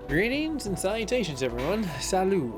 Greetings and salutations, everyone. Salut.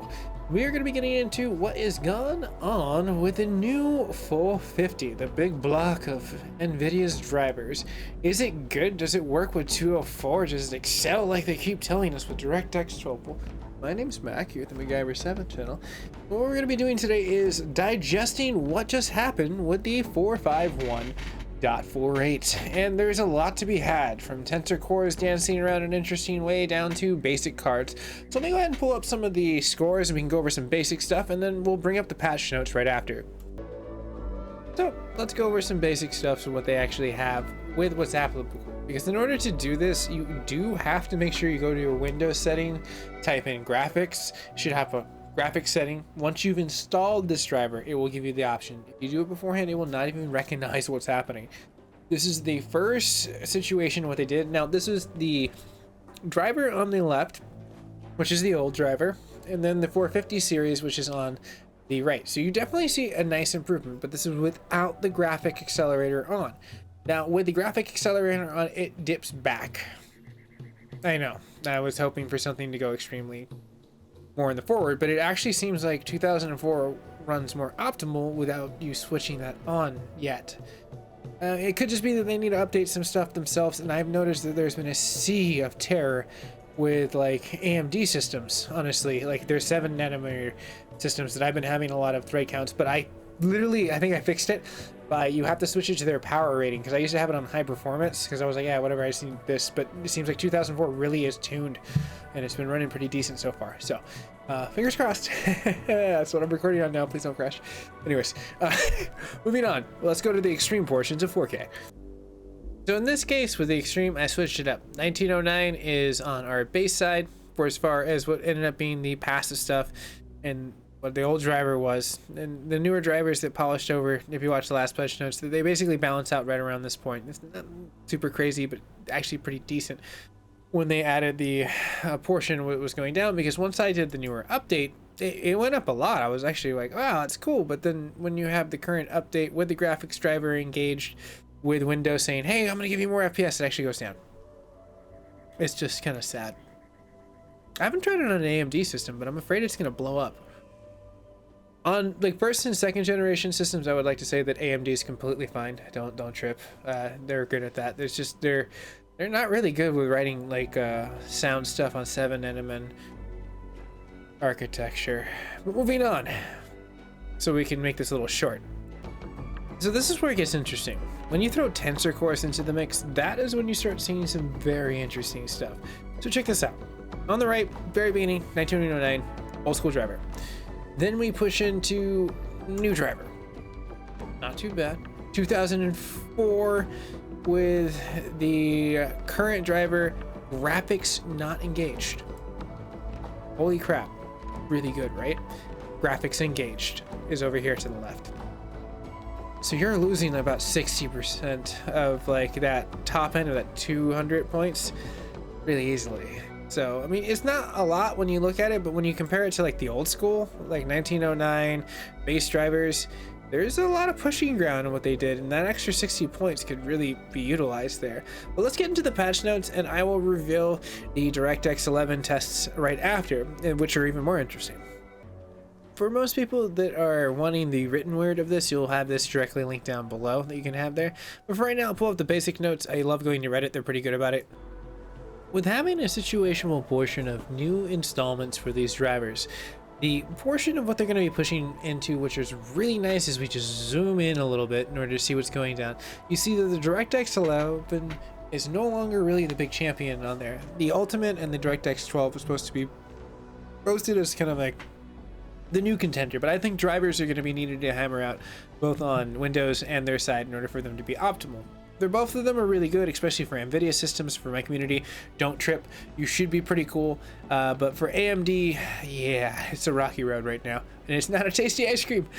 We are going to be getting into what is going on with the new 450, the big block of Nvidia's drivers. Is it good? Does it work with 204? Does it excel like they keep telling us with DirectX 12? My name's Mac here at the MacGyver7 channel. What we're going to be doing today is digesting what just happened with the 451.48, and there's a lot to be had, from tensor cores dancing around an interesting way down to basic cards. So let me go ahead and pull up some of the scores and we can go over some basic stuff, and then we'll bring up the patch notes right after. So let's go over some basic stuff, so what they actually have with what's applicable. Because in order to do this, you do have to make sure you go to your Windows setting, type in graphics. You should have a graphics setting. Once you've installed this driver, it will give you the option. If you do it beforehand, it will not even recognize what's happening. This is the first situation what they did. Now this is the driver on the left, which is the old driver, and then the 450 series, which is on the right. So you definitely see a nice improvement, but this is without the graphic accelerator on. Now with the graphic accelerator on, it dips back. I know, I was hoping for something to go extremely more in the forward, but it actually seems like 2004 runs more optimal without you switching that on yet. It could just be that they need to update some stuff themselves, and I've noticed that there's been a sea of terror with like AMD systems, honestly. Like there's 7nm systems that I've been having a lot of thread counts, but I think I fixed it by you have to switch it to their power rating, because I used to have it on high performance because I was like, yeah, whatever, I just need this, but it seems like 2004 really is tuned and it's been running pretty decent so far. So fingers crossed. That's what I'm recording on now. Please don't crash. Anyways, moving on. Let's go to the extreme portions of 4K. So in this case with the extreme, I switched it up. 1909 is on our base side for as far as what ended up being the passive stuff and what the old driver was. And the newer drivers that polished over, if you watch the last patch notes, they basically balance out right around this point. It's not super crazy, but actually pretty decent when they added the portion what was going down, because once I did the newer update, it went up a lot. I was actually like, wow, that's cool. But then when you have the current update with the graphics driver engaged with Windows saying, hey, I'm gonna give you more FPS, it actually goes down. It's just kind of sad. I haven't tried it on an AMD system, but I'm afraid it's gonna blow up. On like first and second generation systems, I would like to say that AMD is completely fine. Don't trip. They're good at that. There's just they're not really good with writing like sound stuff on 7nm architecture. But moving on, so we can make this a little short. So this is where it gets interesting. When you throw tensor cores into the mix, that is when you start seeing some very interesting stuff. So check this out. On the right, very beginning, 1909, old school driver. Then we push into new driver. Not too bad. 2004 with the current driver, graphics not engaged. Holy crap. Really good, right? Graphics engaged is over here to the left. So you're losing about 60% of like that top end of that 200 points really easily. So, I mean, it's not a lot when you look at it, but when you compare it to like the old school, like 1909 base drivers, there's a lot of pushing ground in what they did, and that extra 60 points could really be utilized there. But let's get into the patch notes, and I will reveal the DirectX 11 tests right after, which are even more interesting. For most people that are wanting the written word of this, you'll have this directly linked down below that you can have there. But for right now, I'll pull up the basic notes. I love going to Reddit. They're pretty good about it. With having a situational portion of new installments for these drivers, the portion of what they're going to be pushing into, which is really nice, is we just zoom in a little bit in order to see what's going down. You see that the DirectX 11 is no longer really the big champion on there. The Ultimate and the DirectX 12 are supposed to be roasted as kind of like the new contender, but I think drivers are going to be needed to hammer out both on Windows and their side in order for them to be optimal. Both of them are really good, especially for Nvidia systems. For my community, don't trip. You should be pretty cool. But for AMD, yeah, it's a rocky road right now, and it's not a tasty ice cream.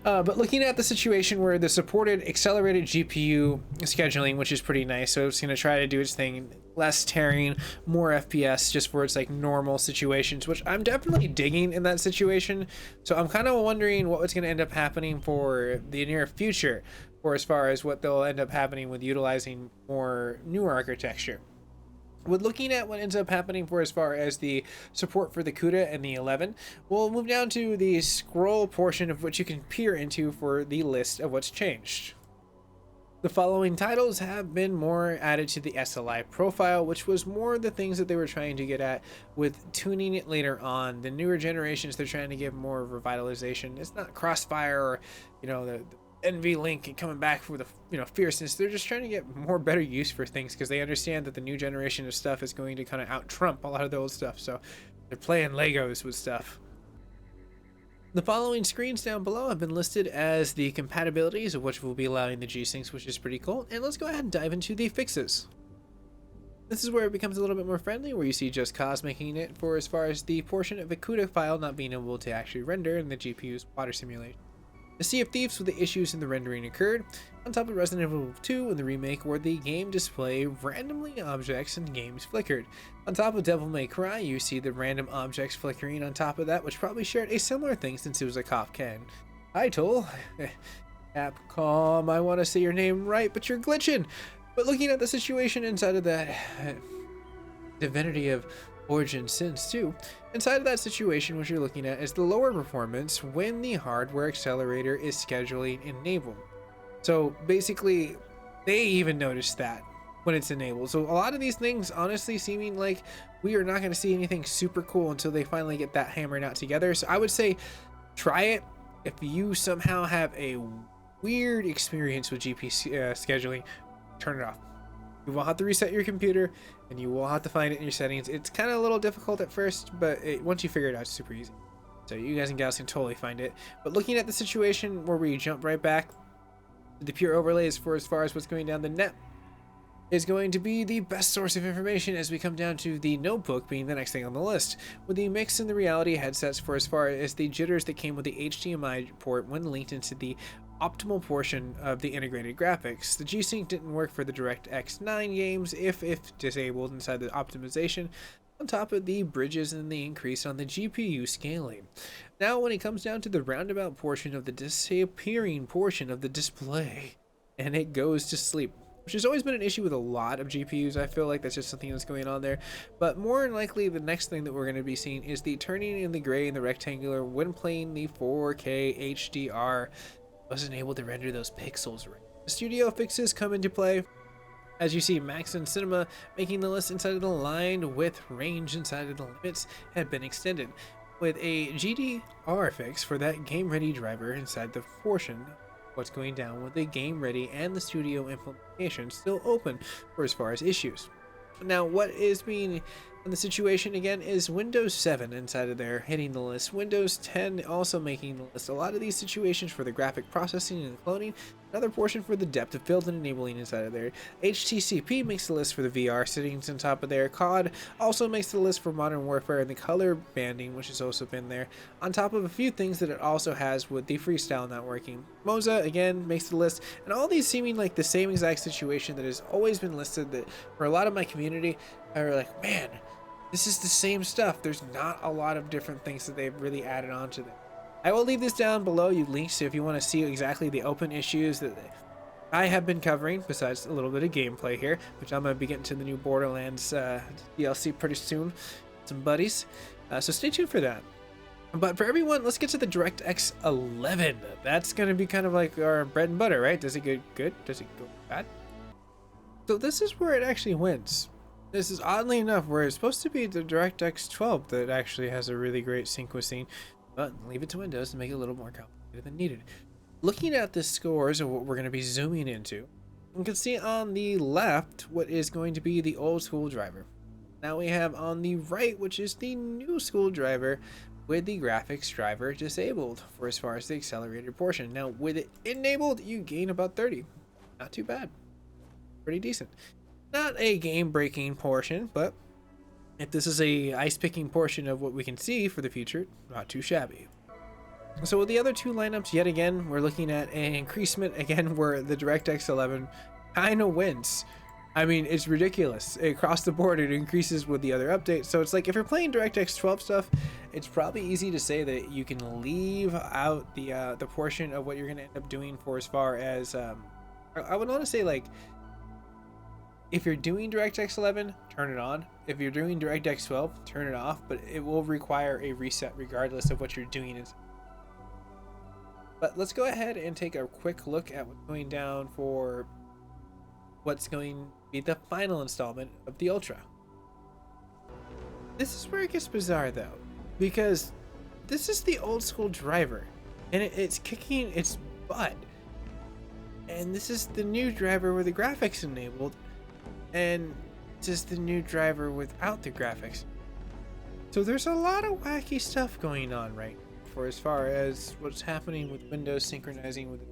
But looking at the situation where the supported accelerated GPU scheduling, which is pretty nice, so it's going to try to do its thing, less tearing, more FPS, just for its like normal situations, which I'm definitely digging in that situation. So I'm kind of wondering what's going to end up happening for the near future, or as far as what they'll end up happening with utilizing more newer architecture. With looking at what ends up happening for as far as the support for the CUDA and the 11, we'll move down to the scroll portion of which you can peer into for the list of what's changed. The following titles have been more added to the SLI profile, which was more the things that they were trying to get at with tuning it later on. The newer generations, they're trying to give more revitalization. It's not Crossfire or, the NV Link coming back for the, fierceness. They're just trying to get more better use for things because they understand that the new generation of stuff is going to kind of out trump a lot of the old stuff. So they're playing Legos with stuff. The following screens down below have been listed as the compatibilities of which will be allowing the G-Syncs, which is pretty cool. And let's go ahead and dive into the fixes. This is where it becomes a little bit more friendly, where you see Just.SKILL making it for as far as the portion of a CUDA file not being able to actually render in the GPU's water simulation. The Sea of Thieves with the issues in the rendering occurred, on top of Resident Evil 2 in the remake where the game display randomly objects and games flickered. On top of Devil May Cry, you see the random objects flickering on top of that, which probably shared a similar thing since it was a cop can. Title, Capcom, I want to say your name right, but you're glitching. But looking at the situation inside of that Divinity of Origin Sins 2, inside of that situation, what you're looking at is the lower performance when the hardware accelerator is scheduling enabled. So basically, they even noticed that when it's enabled. So a lot of these things, honestly, seeming like we are not going to see anything super cool until they finally get that hammered out together. So I would say try it. If you somehow have a weird experience with GP scheduling, turn it off. You will have to reset your computer and you will have to find it in your settings. It's kind of a little difficult at first, but once you figure it out, it's super easy. So you guys and gals can totally find it. But looking at the situation where we jump right back, the pure overlays for as far as what's going down the net is going to be the best source of information as we come down to the notebook being the next thing on the list, with the mix and the reality headsets for as far as the jitters that came with the HDMI port when linked into the optimal portion of the integrated graphics. The G-Sync didn't work for the DirectX 9 games if disabled inside the optimization, on top of the bridges and the increase on the GPU scaling. Now when it comes down to the roundabout portion of the disappearing portion of the display, and it goes to sleep, which has always been an issue with a lot of GPUs. I feel like that's just something that's going on there. But more than likely, the next thing that we're going to be seeing is the turning in the gray and the rectangular when playing the 4K HDR. Wasn't able to render those pixels right. The studio fixes come into play. As you see, Max and Cinema making the list inside of the line with range inside of the limits had been extended, with a GDR fix for that game ready driver inside the portion. What's going down with the game ready and the studio implementation still open for as far as issues. Now what is being in the situation again is Windows 7 inside of there hitting the list, Windows 10 also making the list. A lot of these situations for the graphic processing and cloning, another portion for the depth of field and enabling inside of there. HTCP makes the list for the VR settings on top of there. COD also makes the list for Modern Warfare and the color banding, which has also been there, on top of a few things that it also has with the freestyle not working. Moza again makes the list, and all these seeming like the same exact situation that has always been listed, that for a lot of my community are like, man, this is the same stuff. There's not a lot of different things that they've really added on to them. I will leave this down below, you links, if you want to see exactly the open issues that I have been covering, besides a little bit of gameplay here, which I'm going to be getting to the new Borderlands DLC pretty soon. Some buddies. So stay tuned for that. But for everyone, let's get to the DirectX 11. That's going to be kind of like our bread and butter, right? Does it go good? Does it go bad? So this is where it actually wins. This is oddly enough where it's supposed to be the DirectX 12 that actually has a really great sequencing, but leave it to Windows to make it a little more complicated than needed. Looking at the scores of what we're going to be zooming into, you can see on the left what is going to be the old school driver. Now we have on the right, which is the new school driver with the graphics driver disabled for as far as the accelerated portion. Now with it enabled, you gain about 30. Not too bad. Pretty decent. Not a game-breaking portion, but if this is a ice-picking portion of what we can see for the future, not too shabby. So with the other two lineups, yet again, we're looking at an increasement again where the DirectX 11 kind of wins. I mean, it's ridiculous. Across the board, it increases with the other updates. So it's like if you're playing DirectX 12 stuff, it's probably easy to say that you can leave out the portion of what you're going to end up doing for as far as I would want to say like If you're doing DirectX 11, turn it on. If you're doing DirectX 12, turn it off, but it will require a reset regardless of what you're doing. But let's go ahead and take a quick look at what's going down for what's going to be the final installment of the Ultra. This is where it gets bizarre though, because this is the old school driver and it's kicking its butt. And this is the new driver with the graphics enabled, and this is the new driver without the graphics. So there's a lot of wacky stuff going on right now for as far as what's happening with Windows synchronizing with it.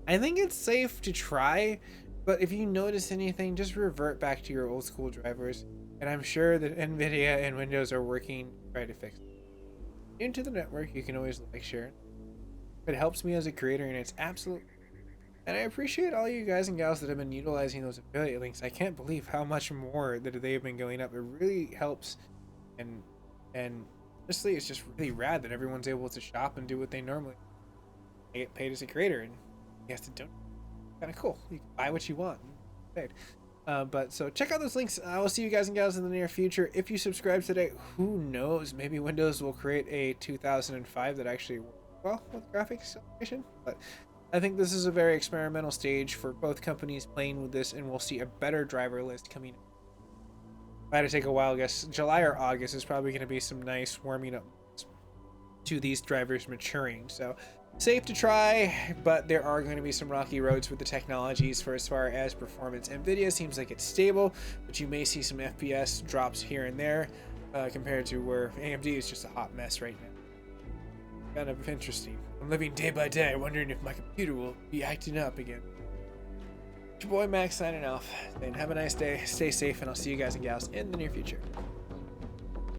I think it's safe to try, but if you notice anything, just revert back to your old school drivers, and I'm sure that Nvidia and Windows are working to try to fix it. Into the network, you can always like, share. It helps me as a creator, and it's absolute. And I appreciate all you guys and gals that have been utilizing those affiliate links. I can't believe how much more that they've been going up. It really helps, and honestly, it's just really rad that everyone's able to shop and do what they normally. They get paid as a creator, and you have to donate. Kind of cool. You can buy what you want. Paid. But so check out those links. I will see you guys and gals in the near future. If you subscribe today, who knows? Maybe Windows will create a 2005 that actually works well with graphics acceleration. But I think this is a very experimental stage for both companies playing with this, and we'll see a better driver list coming. If I had to take a while guess, July or August is probably going to be some nice warming up to these drivers maturing. So safe to try, but there are going to be some rocky roads with the technologies for as far as performance. Nvidia seems like it's stable, but you may see some FPS drops here and there compared to where AMD is just a hot mess right now. Kind of interesting. I'm living day by day wondering if my computer will be acting up again. It's your boy Max signing off. Then have a nice day, stay safe, and I'll see you guys and gals in the near future.